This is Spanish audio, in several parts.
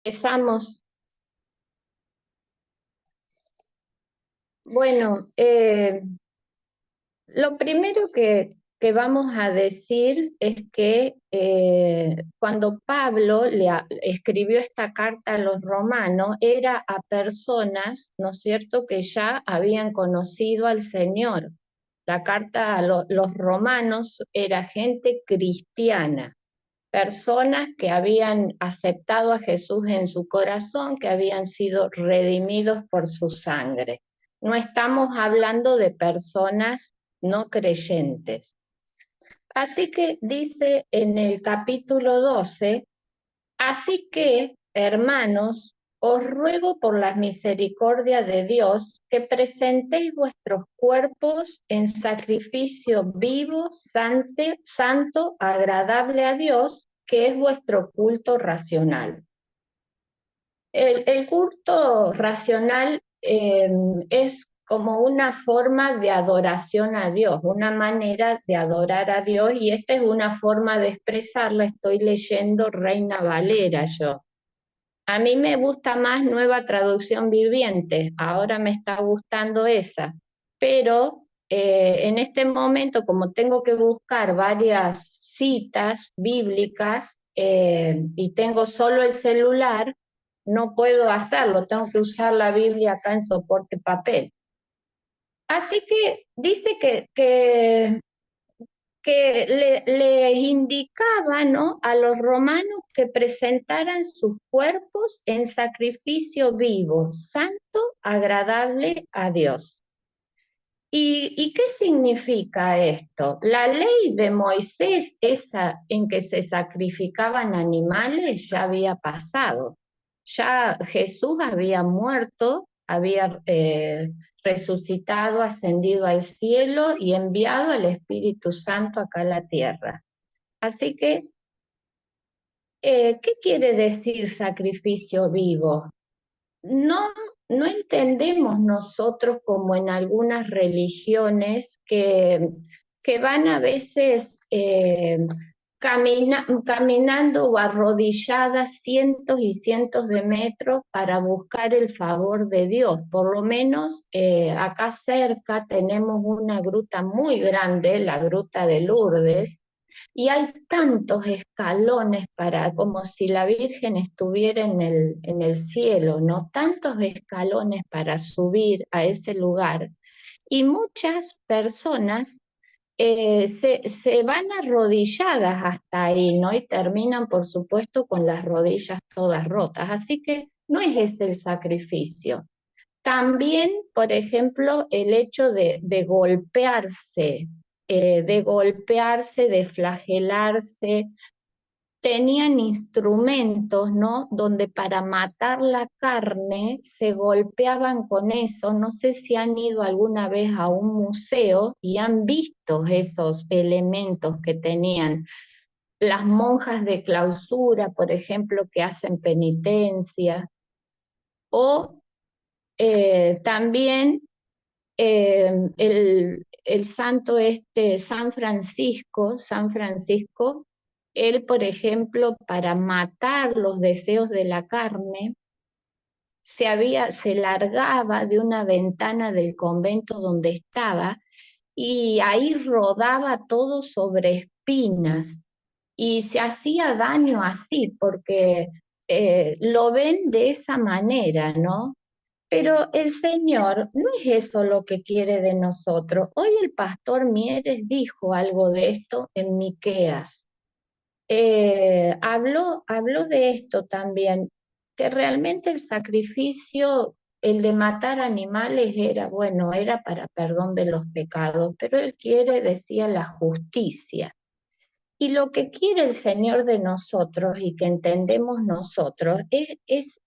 Empezamos. Bueno, lo primero que vamos a decir es que cuando Pablo escribió esta carta a los romanos, era a personas, ¿no es cierto?, que ya habían conocido al Señor. La carta a los romanos era gente cristiana, personas que habían aceptado a Jesús en su corazón, que habían sido redimidos por su sangre. No estamos hablando de personas no creyentes. Así que dice en el capítulo 12, así que, hermanos, os ruego por la misericordia de Dios que presentéis vuestros cuerpos en sacrificio vivo, santo, agradable a Dios, que es vuestro culto racional. El culto racional es como una forma de adoración a Dios, una manera de adorar a Dios, y esta es una forma de expresarla. Estoy leyendo Reina Valera yo. A mí me gusta más Nueva Traducción Viviente, ahora me está gustando esa, pero en este momento, como tengo que buscar varias citas bíblicas y tengo solo el celular, no puedo hacerlo, tengo que usar la Biblia acá en soporte papel. Así que dice que le indicaba, ¿no?, a los romanos que presentaran sus cuerpos en sacrificio vivo, santo, agradable a Dios. ¿Y qué significa esto? La ley de Moisés, esa en que se sacrificaban animales, ya había pasado. Ya Jesús había muerto, había resucitado, ascendido al cielo y enviado al Espíritu Santo acá a la tierra. Así que, ¿qué quiere decir sacrificio vivo? No, no entendemos nosotros como en algunas religiones que van a veces caminando o arrodilladas cientos y cientos de metros para buscar el favor de Dios. Por lo menos acá cerca tenemos una gruta muy grande, la Gruta de Lourdes, y hay tantos escalones para, como si la Virgen estuviera en el cielo, ¿no? Tantos escalones para subir a ese lugar. Y muchas personas se van arrodilladas hasta ahí, ¿no? Y terminan, por supuesto, con las rodillas todas rotas. Así que no es ese el sacrificio. También, por ejemplo, el hecho de golpearse, de flagelarse, tenían instrumentos, ¿no?, donde para matar la carne se golpeaban con eso. No sé si han ido alguna vez a un museo y han visto esos elementos que tenían las monjas de clausura, por ejemplo, que hacen penitencia, o también el santo San Francisco, él, por ejemplo, para matar los deseos de la carne, se largaba de una ventana del convento donde estaba y ahí rodaba todo sobre espinas y se hacía daño así porque lo ven de esa manera, ¿no? Pero el Señor no es eso lo que quiere de nosotros. Hoy el pastor Mieres dijo algo de esto en Miqueas. Habló de esto también, que realmente el sacrificio, el de matar animales era, bueno, era para perdón de los pecados, pero él quiere, decía, la justicia. Y lo que quiere el Señor de nosotros y que entendemos nosotros es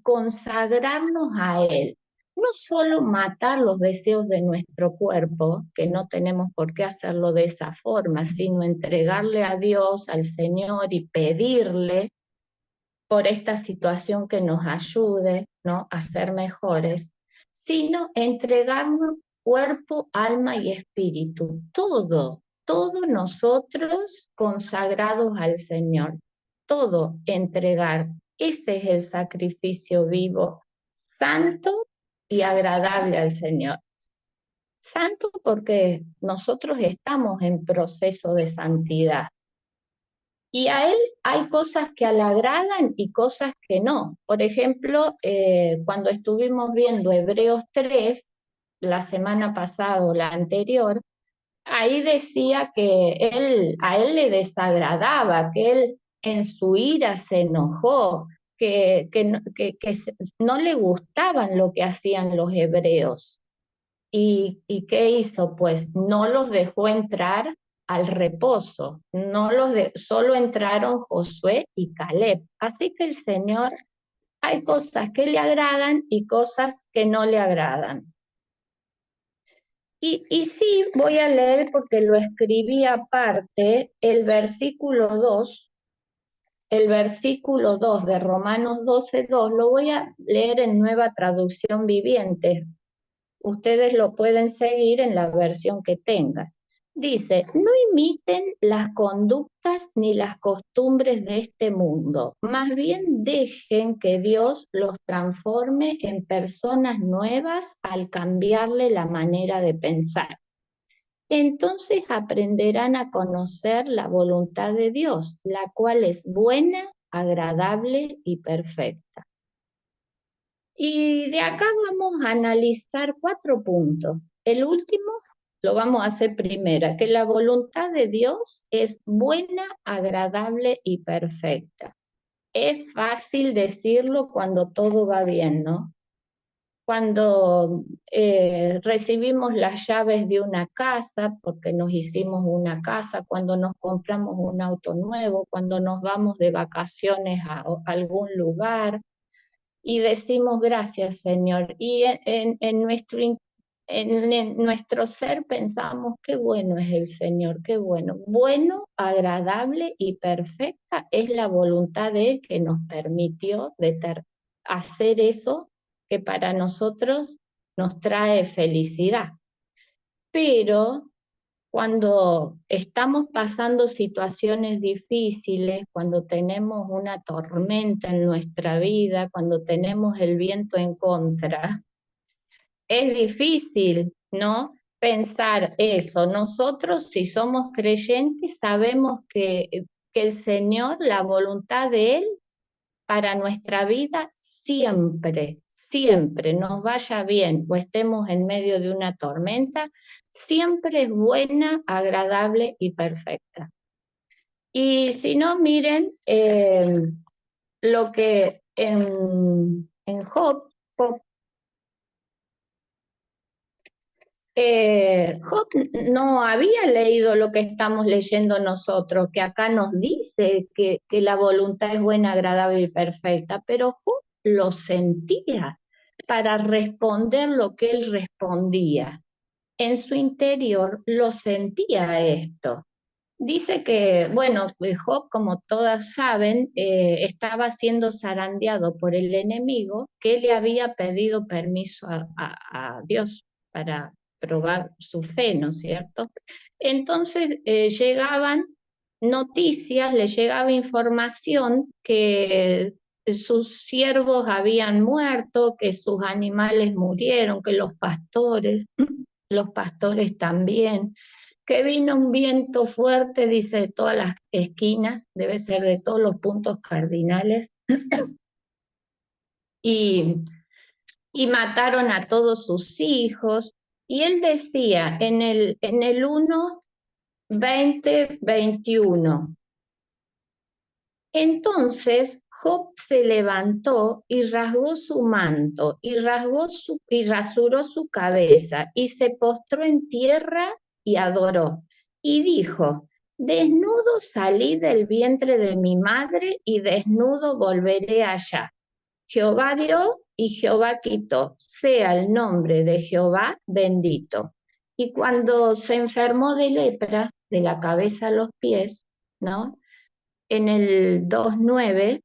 consagrarnos a Él. No solo matar los deseos de nuestro cuerpo, que no tenemos por qué hacerlo de esa forma, sino entregarle a Dios, al Señor, y pedirle por esta situación que nos ayude, ¿no?, a ser mejores, sino entregarnos cuerpo, alma y espíritu, todos nosotros consagrados al Señor, todo entregar. Ese es el sacrificio vivo, santo y agradable al Señor. Santo porque nosotros estamos en proceso de santidad. Y a Él hay cosas que le agradan y cosas que no. Por ejemplo, cuando estuvimos viendo Hebreos 3, la semana pasada o la anterior, ahí decía que a él le desagradaba, que él en su ira se enojó, que no le gustaban lo que hacían los hebreos. ¿Y qué hizo? Pues no los dejó entrar al reposo, solo entraron Josué y Caleb. Así que el Señor, hay cosas que le agradan y cosas que no le agradan. Y sí, voy a leer porque lo escribí aparte, el versículo 2 de Romanos 12:2, lo voy a leer en Nueva Traducción Viviente. Ustedes lo pueden seguir en la versión que tengan. Dice, no imiten las conductas ni las costumbres de este mundo, más bien dejen que Dios los transforme en personas nuevas al cambiarle la manera de pensar. Entonces aprenderán a conocer la voluntad de Dios, la cual es buena, agradable y perfecta. Y de acá vamos a analizar 4 puntos. El último lo vamos a hacer primero, que la voluntad de Dios es buena, agradable y perfecta. Es fácil decirlo cuando todo va bien, ¿no? Cuando recibimos las llaves de una casa, porque nos hicimos una casa, cuando nos compramos un auto nuevo, cuando nos vamos de vacaciones a algún lugar, y decimos gracias, Señor. Y en nuestro ser pensamos, qué bueno es el Señor, qué bueno. Bueno, agradable y perfecta es la voluntad de Él que nos permitió hacer eso que para nosotros nos trae felicidad. Pero cuando estamos pasando situaciones difíciles, cuando tenemos una tormenta en nuestra vida, cuando tenemos el viento en contra, es difícil, ¿no? Pensar eso. Nosotros, si somos creyentes, sabemos que el Señor, la voluntad de Él para nuestra vida siempre, siempre nos vaya bien o estemos en medio de una tormenta, siempre es buena, agradable y perfecta. Y si no, miren lo que en Job no había leído lo que estamos leyendo nosotros, que acá nos dice que la voluntad es buena, agradable y perfecta, pero Job lo sentía para responder lo que él respondía. En su interior lo sentía esto. Dice que, bueno, Job, como todas saben, estaba siendo zarandeado por el enemigo que le había pedido permiso a Dios para probar su fe, ¿no es cierto? Entonces llegaban noticias, le llegaba información que sus siervos habían muerto, que sus animales murieron, que los pastores también, que vino un viento fuerte, dice, de todas las esquinas, debe ser de todos los puntos cardinales, y, y mataron a todos sus hijos. Y él decía en el 1:20-21, entonces Job se levantó y rasgó su manto y rasuró su cabeza y se postró en tierra y adoró. Y dijo, desnudo salí del vientre de mi madre y desnudo volveré allá. Jehová dio y Jehová quitó. Sea el nombre de Jehová bendito. Y cuando se enfermó de lepra, de la cabeza a los pies, ¿no? En el 2:9,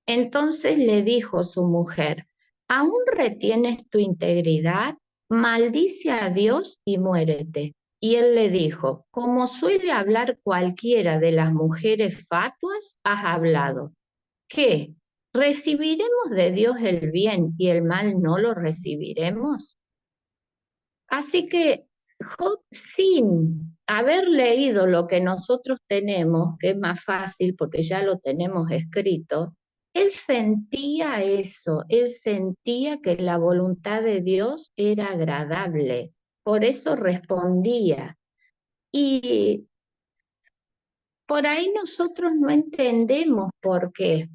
entonces le dijo su mujer, ¿aún retienes tu integridad? Maldice a Dios y muérete. Y él le dijo, como suele hablar cualquiera de las mujeres fatuas, has hablado. ¿Qué? ¿recibiremos de Dios el bien y el mal no lo recibiremos? Así que Job, sin haber leído lo que nosotros tenemos, que es más fácil porque ya lo tenemos escrito, él sentía eso, él sentía que la voluntad de Dios era agradable, por eso respondía. Y por ahí nosotros no entendemos por qué.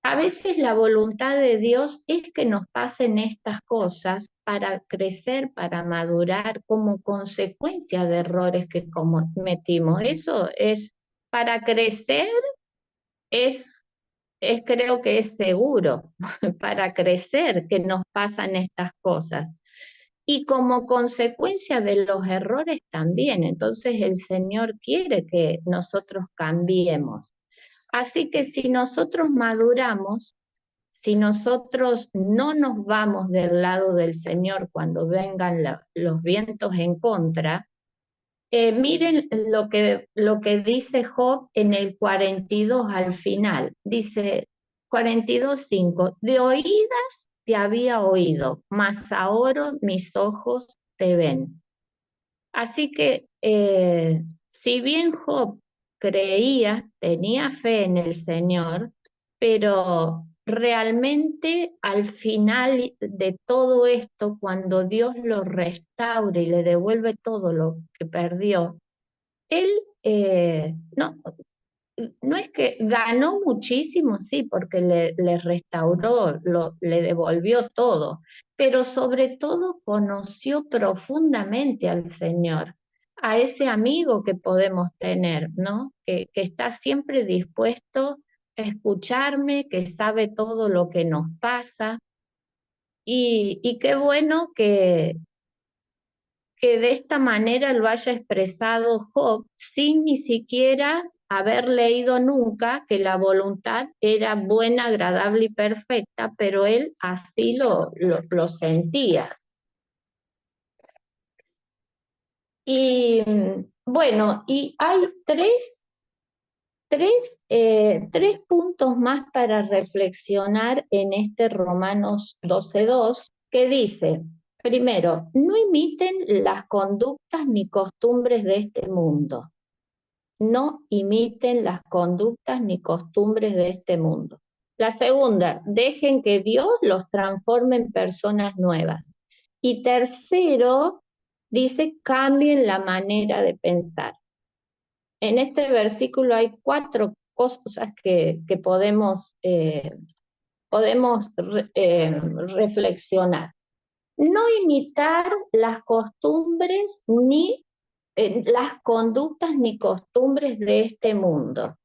A veces la voluntad de Dios es que nos pasen estas cosas para crecer, para madurar, como consecuencia de errores que cometimos. Eso es, para crecer, es, creo que es seguro, para crecer que nos pasan estas cosas. Y como consecuencia de los errores también. Entonces el Señor quiere que nosotros cambiemos. Así que si nosotros maduramos, si nosotros no nos vamos del lado del Señor cuando vengan los vientos en contra, miren lo que dice Job en el 42 al final. Dice 42:5, de oídas te había oído, mas ahora mis ojos te ven. Así que si bien Job creía, tenía fe en el Señor, pero realmente al final de todo esto, cuando Dios lo restaura y le devuelve todo lo que perdió, él no es que ganó muchísimo, sí, porque le restauró, le devolvió todo, pero sobre todo conoció profundamente al Señor, a ese amigo que podemos tener, ¿no? Que está siempre dispuesto a escucharme, que sabe todo lo que nos pasa. Y qué bueno que de esta manera lo haya expresado Job sin ni siquiera haber leído nunca que la voluntad era buena, agradable y perfecta, pero él así lo sentía. Y bueno, y hay tres puntos más para reflexionar en este Romanos 12:2, que dice, primero, no imiten las conductas ni costumbres de este mundo. No imiten las conductas ni costumbres de este mundo. La segunda, dejen que Dios los transforme en personas nuevas. Y tercero, dice, cambien la manera de pensar. En este versículo hay cuatro cosas que podemos reflexionar. No imitar las costumbres ni las conductas ni costumbres de este mundo.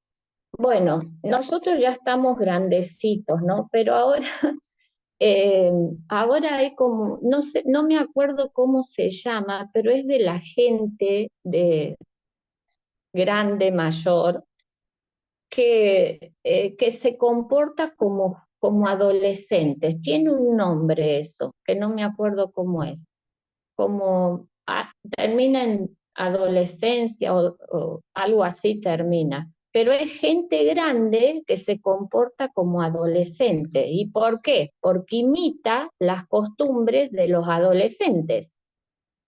Bueno, nosotros ya estamos grandecitos, ¿no? Pero ahora hay como, no sé, no me acuerdo cómo se llama, pero es de la gente de grande, mayor, que se comporta como adolescentes. Tiene un nombre eso, que no me acuerdo cómo es. Como termina en adolescencia o algo así termina. Pero es gente grande que se comporta como adolescente. ¿Y por qué? Porque imita las costumbres de los adolescentes.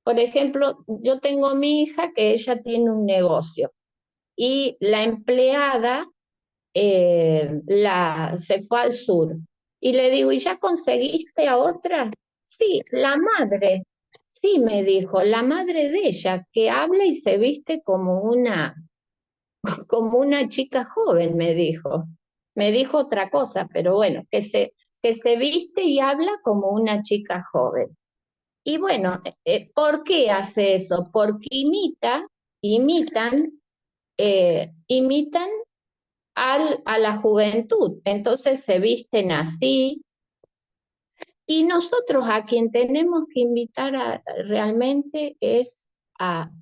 Por ejemplo, yo tengo mi hija que ella tiene un negocio y la empleada se fue al sur. Y le digo, ¿y ya conseguiste a otra? Sí, la madre. Sí, me dijo, la madre de ella, que habla y se viste como una chica joven, me dijo. Me dijo otra cosa, pero bueno, que se viste y habla como una chica joven. Y bueno, ¿por qué hace eso? Porque imitan, imitan a la juventud. Entonces se visten así. Y nosotros a quien tenemos que invitar realmente es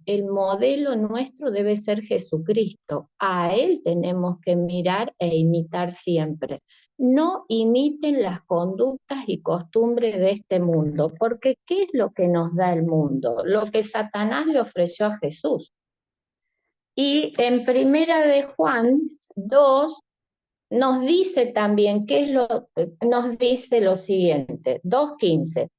el modelo nuestro debe ser Jesucristo. A Él tenemos que mirar e imitar siempre. No imiten las conductas y costumbres de este mundo, porque ¿qué es lo que nos da el mundo? Lo que Satanás le ofreció a Jesús. Y en Primera de Juan 2 nos dice también, nos dice lo siguiente, 2:15.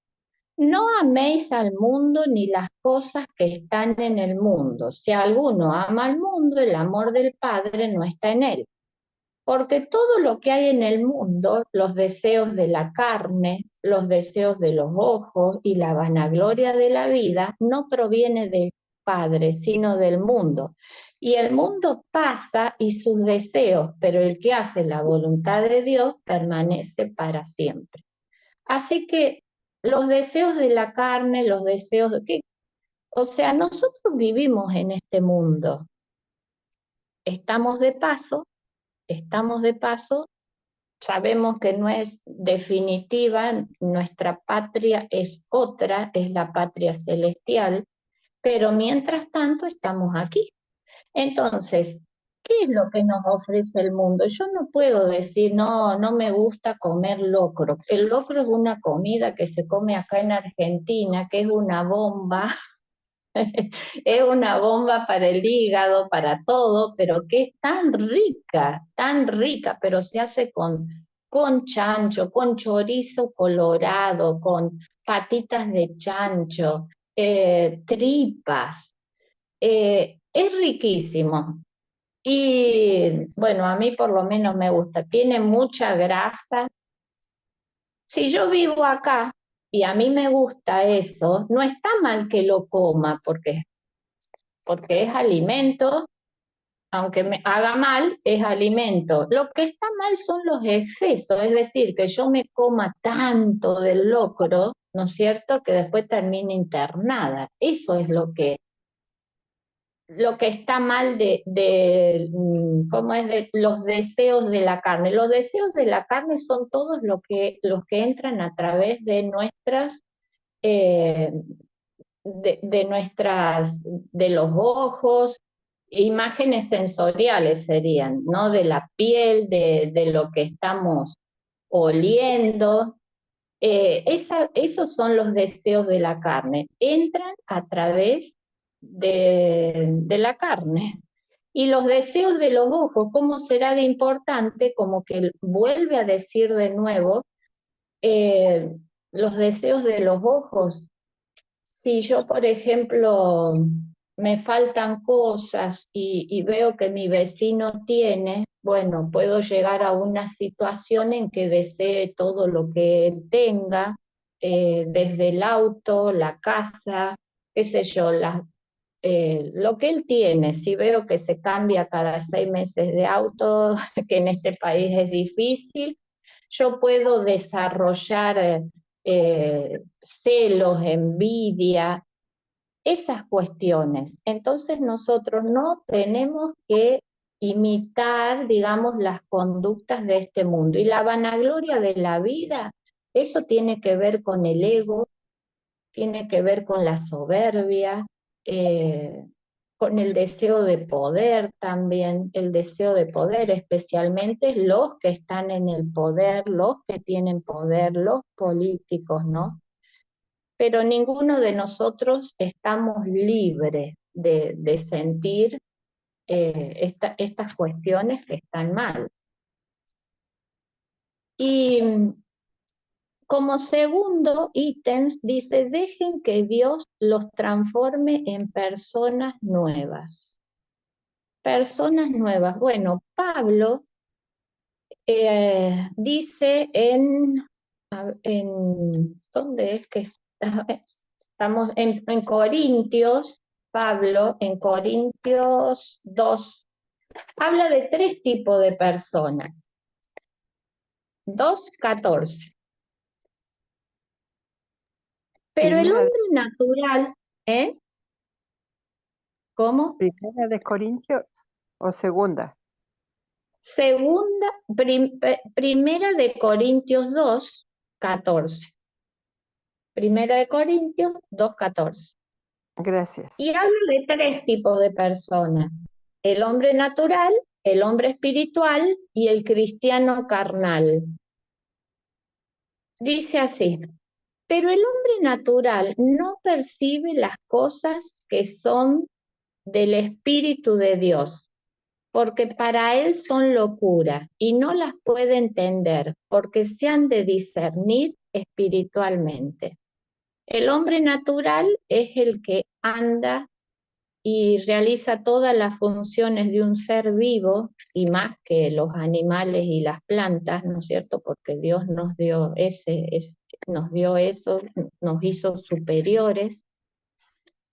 No améis al mundo ni las cosas que están en el mundo. Si alguno ama al mundo, el amor del Padre no está en él. Porque todo lo que hay en el mundo, los deseos de la carne, los deseos de los ojos y la vanagloria de la vida, no proviene del Padre, sino del mundo. Y el mundo pasa y sus deseos, pero el que hace la voluntad de Dios permanece para siempre. Así que los deseos de la carne, los deseos de... O sea, nosotros vivimos en este mundo, estamos de paso, estamos de paso. Sabemos que no es definitiva, nuestra patria es otra, es la patria celestial, pero mientras tanto estamos aquí. Entonces, ¿qué es lo que nos ofrece el mundo? Yo no puedo decir, no, no me gusta comer locro. El locro es una comida que se come acá en Argentina, que es una bomba. Es una bomba para el hígado, para todo, pero que es tan rica, pero se hace con chancho, con chorizo colorado, con patitas de chancho, tripas. Es riquísimo. Y bueno, a mí por lo menos me gusta. Tiene mucha grasa. Si yo vivo acá y a mí me gusta eso, no está mal que lo coma porque es alimento, aunque me haga mal, es alimento. Lo que está mal son los excesos, es decir, que yo me coma tanto del locro, ¿no es cierto?, que después termine internada. Eso es lo que está mal ¿cómo es? De los deseos de la carne. Los deseos de la carne son todos los que entran a través de nuestras eh, de los ojos, imágenes sensoriales serían, ¿no? De la piel, de lo que estamos oliendo. Esos son los deseos de la carne. Entran a través de la carne. Y los deseos de los ojos, ¿cómo será de importante? Como que vuelve a decir de nuevo, eh, los deseos de los ojos. Si yo, por ejemplo, me faltan cosas y veo que mi vecino tiene, bueno, puedo llegar a una situación en que desee todo lo que él tenga, desde el auto, la casa, qué sé yo, lo que él tiene. Si veo que se cambia cada 6 meses de auto, que en este país es difícil, yo puedo desarrollar celos, envidia, esas cuestiones. Entonces nosotros no tenemos que imitar, digamos, las conductas de este mundo. Y la vanagloria de la vida, eso tiene que ver con el ego, tiene que ver con la soberbia, eh, con el deseo de poder también, el deseo de poder, especialmente los que están en el poder, los que tienen poder, los políticos, ¿no? Pero ninguno de nosotros estamos libres de sentir estas cuestiones que están mal. Y como segundo ítem dice, dejen que Dios los transforme en personas nuevas. Personas nuevas. Bueno, Pablo dice ¿dónde es que está? Estamos en Corintios, Pablo, en Corintios 2 habla de 3 tipos de personas. 2:14. Pero el Primera, hombre natural, ¿eh? ¿Cómo? primera de Corintios o segunda. Primera de Corintios 2:14. Primera de Corintios 2:14. Gracias. Y habla de 3 tipos de personas: el hombre natural, el hombre espiritual y el cristiano carnal. Dice así, pero el hombre natural no percibe las cosas que son del Espíritu de Dios, porque para él son locura y no las puede entender, porque se han de discernir espiritualmente. El hombre natural es el que anda y realiza todas las funciones de un ser vivo, y más que los animales y las plantas, ¿no es cierto? Porque Dios nos dio nos dio eso, nos hizo superiores,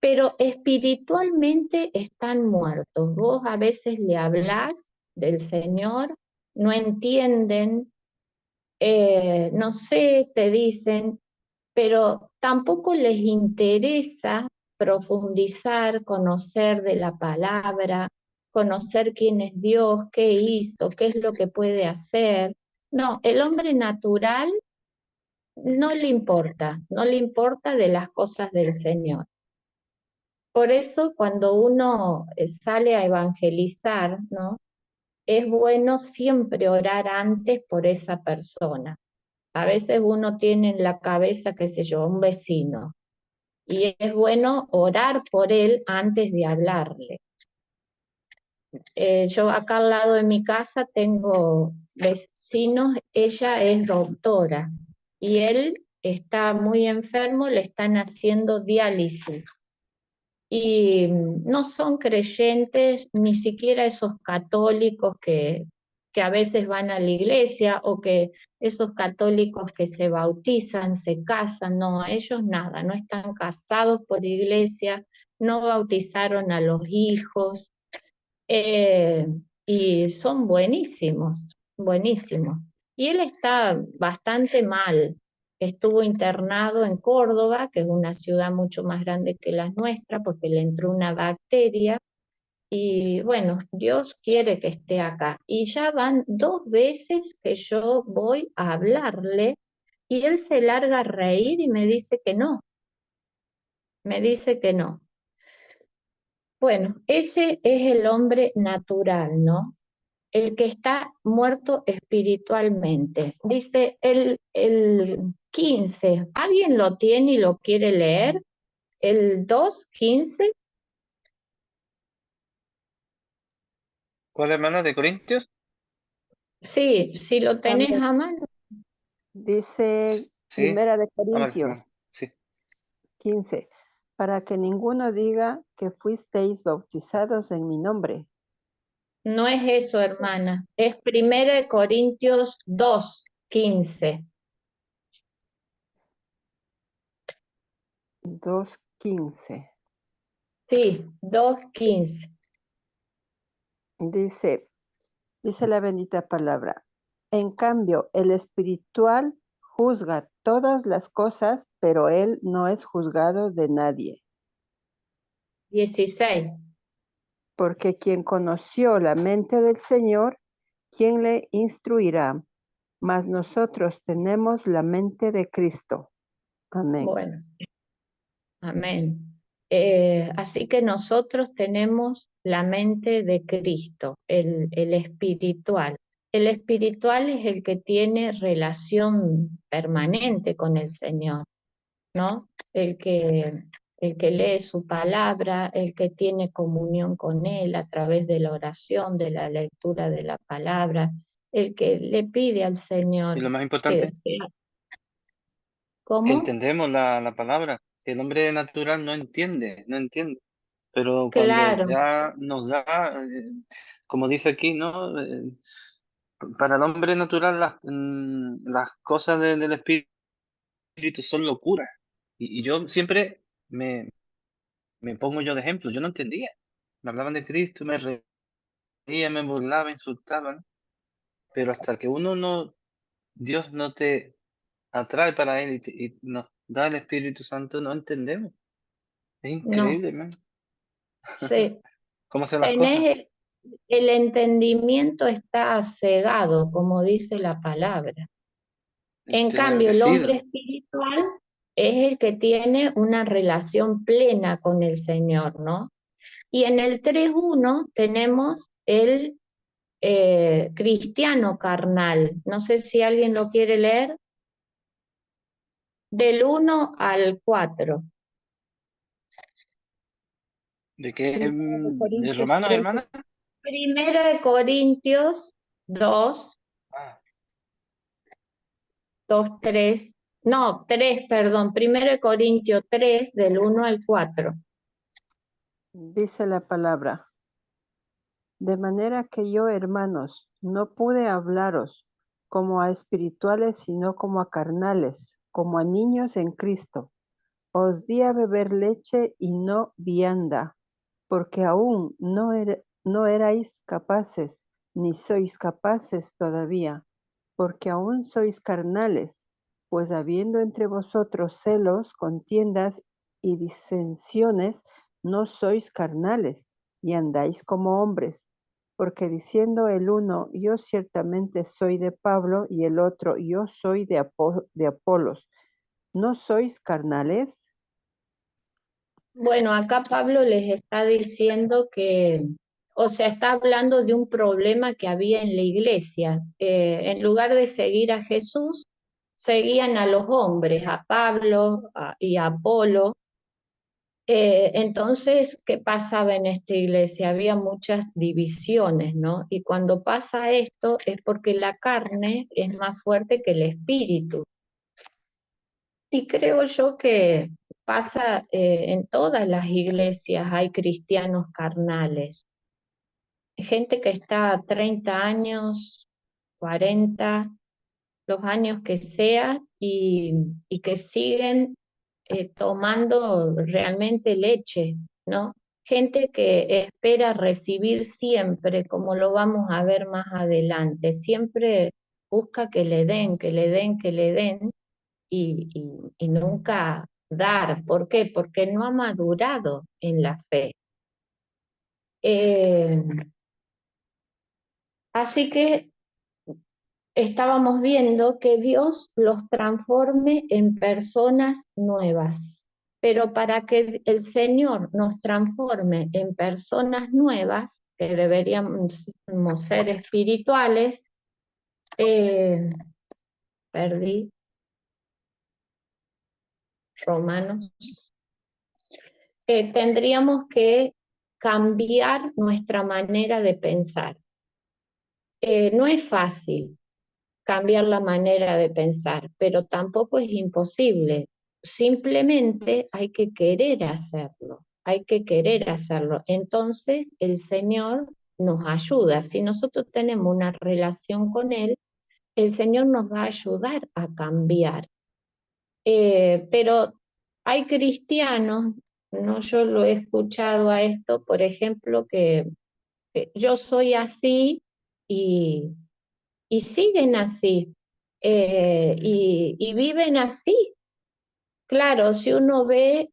pero espiritualmente están muertos. Vos a veces le hablás del Señor, no entienden, no sé, te dicen, pero tampoco les interesa profundizar, conocer de la palabra, conocer quién es Dios, qué hizo, qué es lo que puede hacer. No, el hombre natural no le importa de las cosas del Señor. Por eso cuando uno sale a evangelizar, ¿no? Es bueno siempre orar antes por esa persona. A veces uno tiene en la cabeza, qué sé yo, un vecino, y es bueno orar por él antes de hablarle. Yo acá al lado de mi casa tengo vecinos, ella es doctora y él está muy enfermo, le están haciendo diálisis y no son creyentes, ni siquiera esos católicos que a veces van a la iglesia o que esos católicos que se bautizan, se casan, no, ellos nada, no están casados por iglesia, no bautizaron a los hijos, eh, y son buenísimos, buenísimos. Y él está bastante mal. Estuvo internado en Córdoba, que es una ciudad mucho más grande que la nuestra, porque le entró una bacteria. Y bueno, Dios quiere que esté acá. Y ya van 2 veces que yo voy a hablarle y él se larga a reír y me dice que no, me dice que no. Bueno, ese es el hombre natural, ¿no? El que está muerto espiritualmente. Dice el 15. ¿Alguien lo tiene y lo quiere leer? El 2:15. ¿Cuál hermana de Corintios? Sí, si lo tenés También a mano. dice Sí. Primera de Ah, vale, Corintios hermano. Sí. 15, para que ninguno diga que fuisteis bautizados en mi nombre. No es eso, hermana. Es 1 Corintios 2:15. 2:15. Sí, 2:15. Dice la bendita palabra. En cambio, el espiritual juzga todas las cosas, pero él no es juzgado de nadie. 16. Porque quien conoció la mente del Señor, ¿quién le instruirá? Mas nosotros tenemos la mente de Cristo. Amén. Bueno, amén. Así que nosotros tenemos la mente de Cristo, el espiritual. El espiritual es el que tiene relación permanente con el Señor, ¿no? El que lee su palabra, el que tiene comunión con Él a través de la oración, de la lectura de la palabra, el que le pide al Y Señor lo más que importante, sea. que ¿Cómo? entendemos la palabra. El hombre natural no entiende, no entiende. Pero cuando Claro, ya nos da, como dice aquí, ¿no? Para el hombre natural las cosas del espíritu son locuras. Y yo siempre me pongo yo de ejemplo. Yo no entendía. Me hablaban de Cristo, me reía, me burlaba, insultaban. Pero hasta que uno no, Dios no te atrae para Él y nos da el Espíritu Santo, no entendemos. Es no. increíble, hermano. Sí, ¿Cómo hacen las cosas? tenés el entendimiento está cegado, como dice la palabra. En cambio, el hombre Entenebrecido. espiritual es el que tiene una relación plena con el Señor, ¿no? Y en el 3:1 tenemos el cristiano carnal. No sé si alguien lo quiere leer. Del 1 al 4. ¿De qué? Primera de ¿De Corintios Romanos, 13, hermana? Primera de Corintios 2, Ah, 2, 3, no, 3, perdón, Primera de Corintios 3, del 1 al 4. Dice la palabra, de manera que yo, hermanos, no pude hablaros como a espirituales, sino como a carnales, como a niños en Cristo. Os di a beber leche y no vianda, porque aún no erais capaces, ni sois capaces todavía, porque aún sois carnales, pues habiendo entre vosotros celos, contiendas y disensiones, no sois carnales, y andáis como hombres, porque diciendo el uno, yo ciertamente soy de Pablo, y el otro, yo soy de Apolos, ¿no sois carnales? Bueno, acá Pablo les está diciendo que, o sea, está hablando de un problema que había en la iglesia. En lugar de seguir a Jesús, seguían a los hombres, a Pablo y a Apolo. Entonces, ¿qué pasaba en esta iglesia? Había muchas divisiones, ¿no? Y cuando pasa esto es porque la carne es más fuerte que el espíritu. Y creo yo que pasa en todas las iglesias, hay cristianos carnales, gente que está 30 años, 40, los años que sea, y que siguen tomando realmente leche, ¿no? Gente que espera recibir siempre, como lo vamos a ver más adelante, siempre busca que le den, que le den, que le den, y nunca dar. ¿Por qué? Porque no ha madurado en la fe. Eh, Así que estábamos viendo que Dios los transforme en personas nuevas. Pero para que el Señor nos transforme en personas nuevas, que deberíamos ser espirituales, eh, perdí, Romanos, tendríamos que cambiar nuestra manera de pensar. No es fácil cambiar la manera de pensar, pero tampoco es imposible. Simplemente hay que querer hacerlo, hay que querer hacerlo. Entonces el Señor nos ayuda. Si nosotros tenemos una relación con Él, el Señor nos va a ayudar a cambiar. Pero hay cristianos, no, yo lo he escuchado a esto, por ejemplo, que yo soy así y, y siguen así, y viven así. Claro, si uno ve,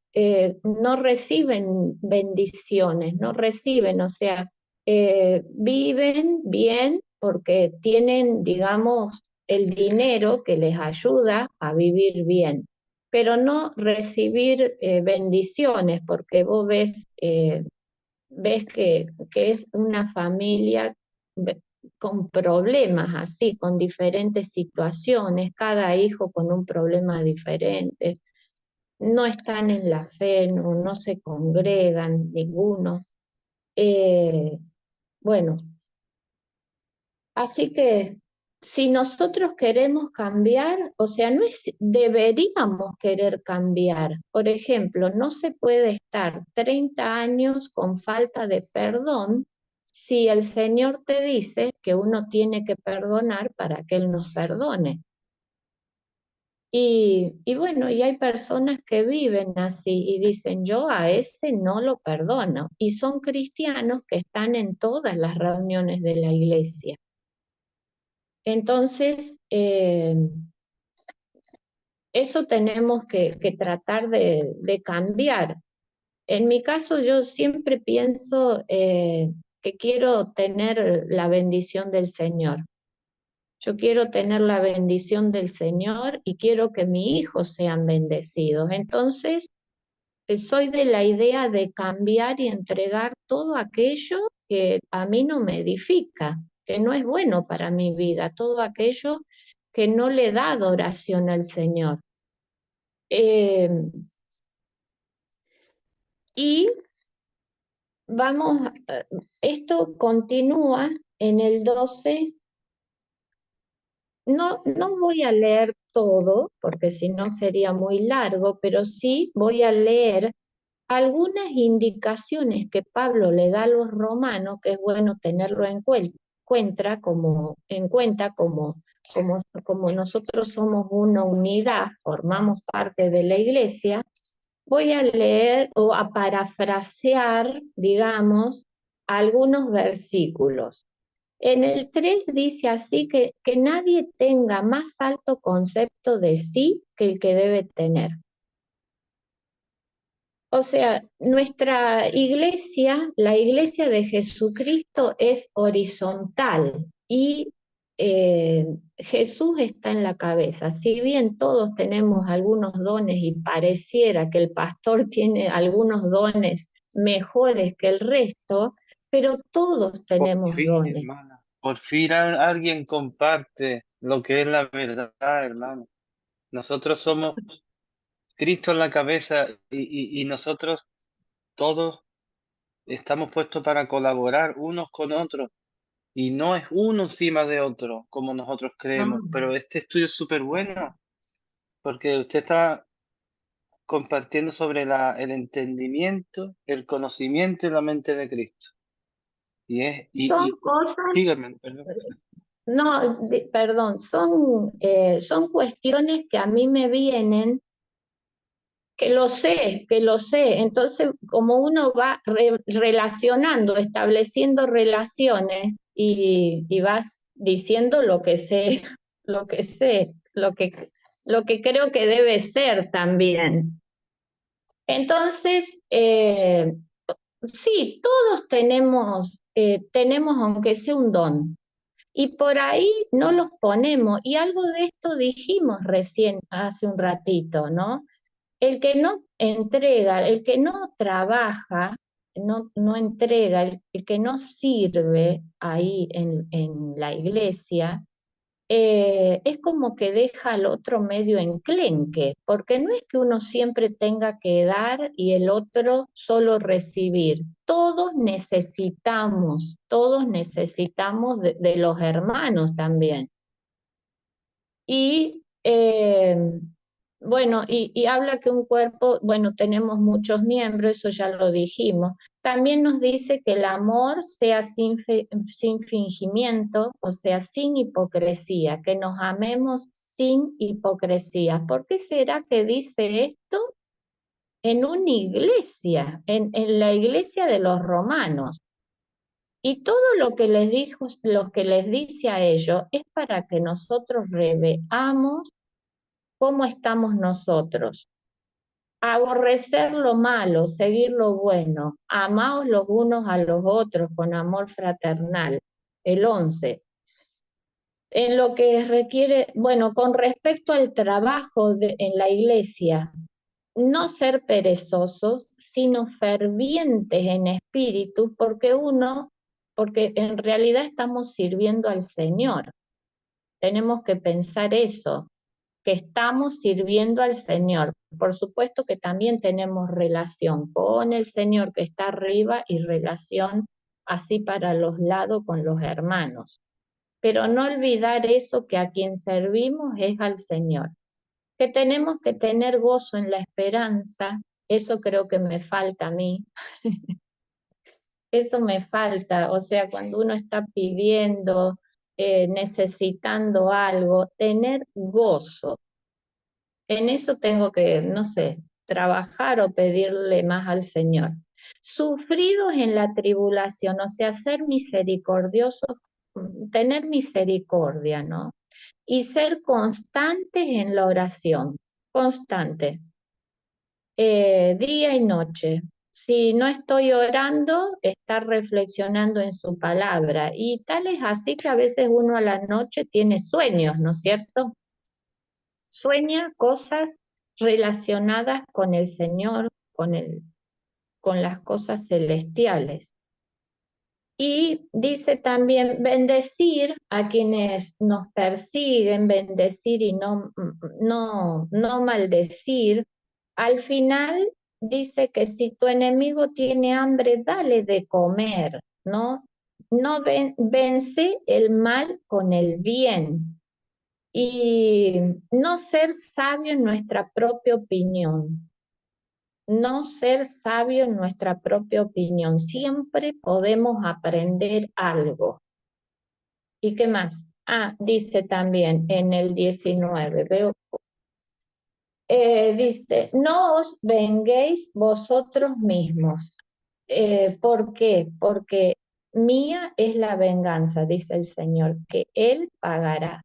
no reciben bendiciones, no reciben, o sea, viven bien porque tienen, digamos, el dinero que les ayuda a vivir bien, pero no recibir bendiciones, porque vos ves que es una familia con problemas así, con diferentes situaciones, cada hijo con un problema diferente, no están en la fe, no, no se congregan ninguno. Eh, bueno, así que si nosotros queremos cambiar, o sea, no es, deberíamos querer cambiar. Por ejemplo, no se puede estar 30 años con falta de perdón si el Señor te dice que uno tiene que perdonar para que Él nos perdone. Y bueno, y hay personas que viven así y dicen, yo a ese no lo perdono. Y son cristianos que están en todas las reuniones de la iglesia. Entonces, eso tenemos que tratar de cambiar. En mi caso, yo siempre pienso que quiero tener la bendición del Señor. Yo quiero tener la bendición del Señor y quiero que mis hijos sean bendecidos. Entonces, soy de la idea de cambiar y entregar todo aquello que a mí no me edifica, que no es bueno para mi vida, todo aquello que no le da adoración al Señor. Eh, y esto continúa en el 12. No voy a leer todo, porque si no sería muy largo, pero sí voy a leer algunas indicaciones que Pablo le da a los romanos, que es bueno tenerlo en cuenta como nosotros somos una unidad, formamos parte de la iglesia. Voy a leer o a parafrasear, digamos, algunos versículos. En el 3 dice así que nadie tenga más alto concepto de sí que el que debe tener. O sea, nuestra iglesia, la iglesia de Jesucristo es horizontal y Jesús está en la cabeza. Si bien todos tenemos algunos dones y pareciera que el pastor tiene algunos dones mejores que el resto, pero todos Por tenemos fin, dones. hermana, por fin alguien comparte lo que es la verdad, hermano. Nosotros somos Cristo en la cabeza y nosotros todos estamos puestos para colaborar unos con otros. Y no es uno encima de otro, como nosotros No, creemos. Pero este estudio es súper bueno, porque usted está compartiendo sobre el entendimiento, el conocimiento y la mente de Cristo. son cosas. Síganme, perdón. No, perdón, son cuestiones que a mí me vienen, que lo sé. Entonces, como uno va relacionando, estableciendo relaciones y vas diciendo lo que sé, lo que sé, lo que creo que debe ser también. Entonces, sí, todos tenemos aunque sea un don. Y por ahí no los ponemos. Y algo de esto dijimos recién hace un ratito, ¿no? El que no entrega, el que no trabaja, no entrega, el que no sirve ahí en la iglesia, es como que deja al otro medio enclenque, porque no es que uno siempre tenga que dar y el otro solo recibir. Todos necesitamos de los hermanos también. Y bueno, y habla que un cuerpo, bueno, tenemos muchos miembros, eso ya lo dijimos. También nos dice que el amor sea sin fingimiento, o sea, sin hipocresía, que nos amemos sin hipocresía. ¿Por qué será que dice esto? En una iglesia, en la iglesia de los romanos. Y todo lo que les dijo, lo que les dice a ellos es para que nosotros reveamos cómo estamos nosotros. Aborrecer lo malo, seguir lo bueno, amaos los unos a los otros con amor fraternal. El 11. En lo que requiere, bueno, con respecto al trabajo en la iglesia, no ser perezosos, sino fervientes en espíritu, porque en realidad estamos sirviendo al Señor. Tenemos que pensar eso, que estamos sirviendo al Señor. Por supuesto que también tenemos relación con el Señor que está arriba y relación así para los lados con los hermanos. Pero no olvidar eso, que a quien servimos es al Señor. Que tenemos que tener gozo en la esperanza, eso creo que me falta a mí. Eso me falta, o sea, cuando uno está pidiendo, necesitando algo, tener gozo. En eso tengo que, no sé, trabajar o pedirle más al Señor. Sufridos en la tribulación, o sea, ser misericordiosos, tener misericordia, ¿no? Y ser constantes en la oración, constante, día y noche. Si no estoy orando, estar reflexionando en su palabra. Y tal es así que a veces uno a la noche tiene sueños, ¿no es cierto? Sueña cosas relacionadas con el Señor, con las cosas celestiales. Y dice también bendecir a quienes nos persiguen, bendecir y no maldecir. Al final dice que si tu enemigo tiene hambre, dale de comer, ¿no? No vence el mal con el bien y no ser sabio en nuestra propia opinión. No ser sabio en nuestra propia opinión. Siempre podemos aprender algo. ¿Y qué más? Ah, dice también en el 19, dice, no os venguéis vosotros mismos. ¿Por qué? Porque mía es la venganza, dice el Señor, que Él pagará.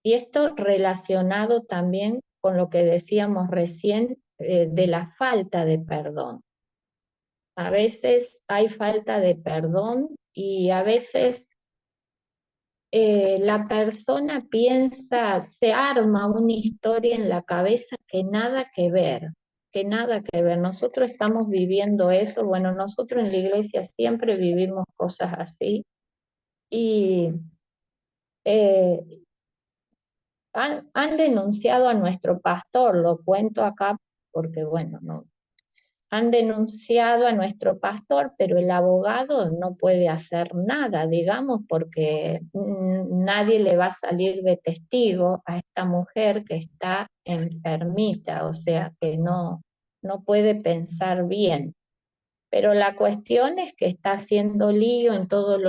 Y esto relacionado también con lo que decíamos recién de la falta de perdón. A veces hay falta de perdón y a veces la persona piensa, se arma una historia en la cabeza que nada que ver, que nada que ver. Nosotros estamos viviendo eso, bueno, nosotros en la iglesia siempre vivimos cosas así y eh, han denunciado a nuestro pastor, lo cuento acá porque bueno, no, han denunciado a nuestro pastor, pero el abogado no puede hacer nada, digamos, porque nadie le va a salir de testigo a esta mujer que está enfermita, o sea, que no puede pensar bien. Pero la cuestión es que está haciendo lío en todos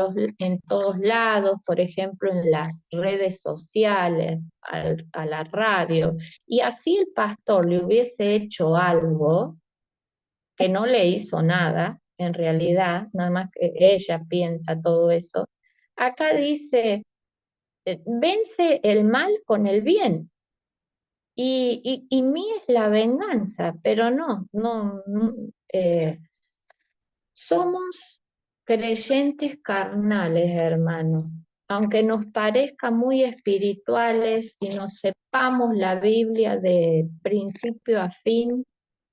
lados, por ejemplo, en las redes sociales, a la radio. Y así el pastor le hubiese hecho algo, que no le hizo nada, en realidad, nada más que ella piensa todo eso. Acá dice, vence el mal con el bien. Y mí es la venganza, pero no, somos creyentes carnales, hermanos. Aunque nos parezca muy espirituales y nos sepamos la Biblia de principio a fin,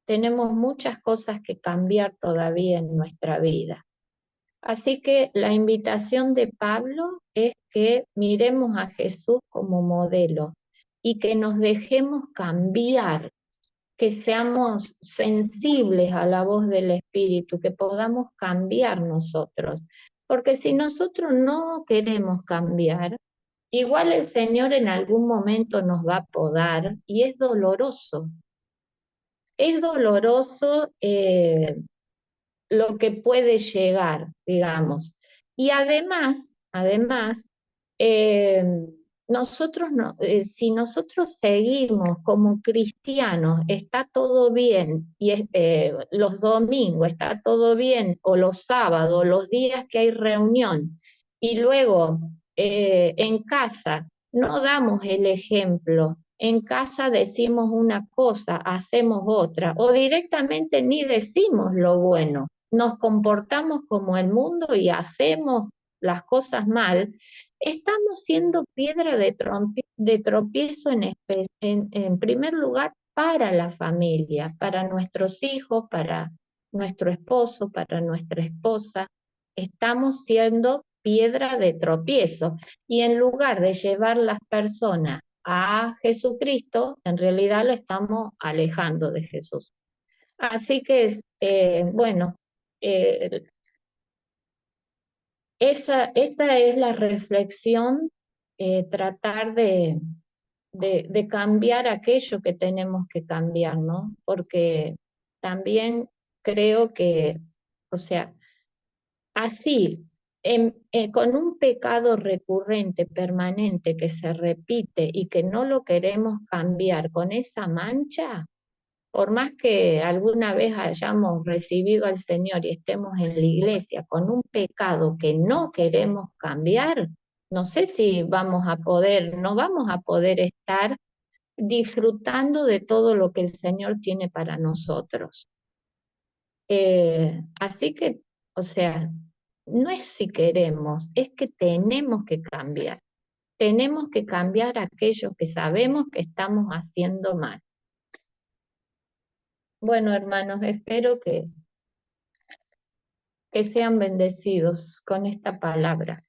tenemos muchas cosas que cambiar todavía en nuestra vida. Así que la invitación de Pablo es que miremos a Jesús como modelo y que nos dejemos cambiar, que seamos sensibles a la voz del Espíritu, que podamos cambiar nosotros. Porque si nosotros no queremos cambiar, igual el Señor en algún momento nos va a podar y es doloroso. Es doloroso lo que puede llegar, digamos. Y además, eh, nosotros no, si nosotros seguimos como cristianos, está todo bien, y los domingos está todo bien, o los sábados, los días que hay reunión, y luego en casa no damos el ejemplo. En casa decimos una cosa, hacemos otra, o directamente ni decimos lo bueno. Nos comportamos como el mundo y hacemos las cosas mal, estamos siendo piedra de tropiezo en primer lugar para la familia, para nuestros hijos, para nuestro esposo, para nuestra esposa. Estamos siendo piedra de tropiezo y en lugar de llevar las personas a Jesucristo, en realidad lo estamos alejando de Jesús. Así que, bueno, eh, esa es la reflexión, tratar de cambiar aquello que tenemos que cambiar, ¿no? Porque también creo que, o sea, así, con un pecado recurrente, permanente, que se repite y que no lo queremos cambiar con esa mancha, por más que alguna vez hayamos recibido al Señor y estemos en la iglesia con un pecado que no queremos cambiar, no sé si no vamos a poder estar disfrutando de todo lo que el Señor tiene para nosotros. Así que, o sea, no es si queremos, es que tenemos que cambiar. Tenemos que cambiar aquello que sabemos que estamos haciendo mal. Bueno, hermanos, espero que sean bendecidos con esta palabra.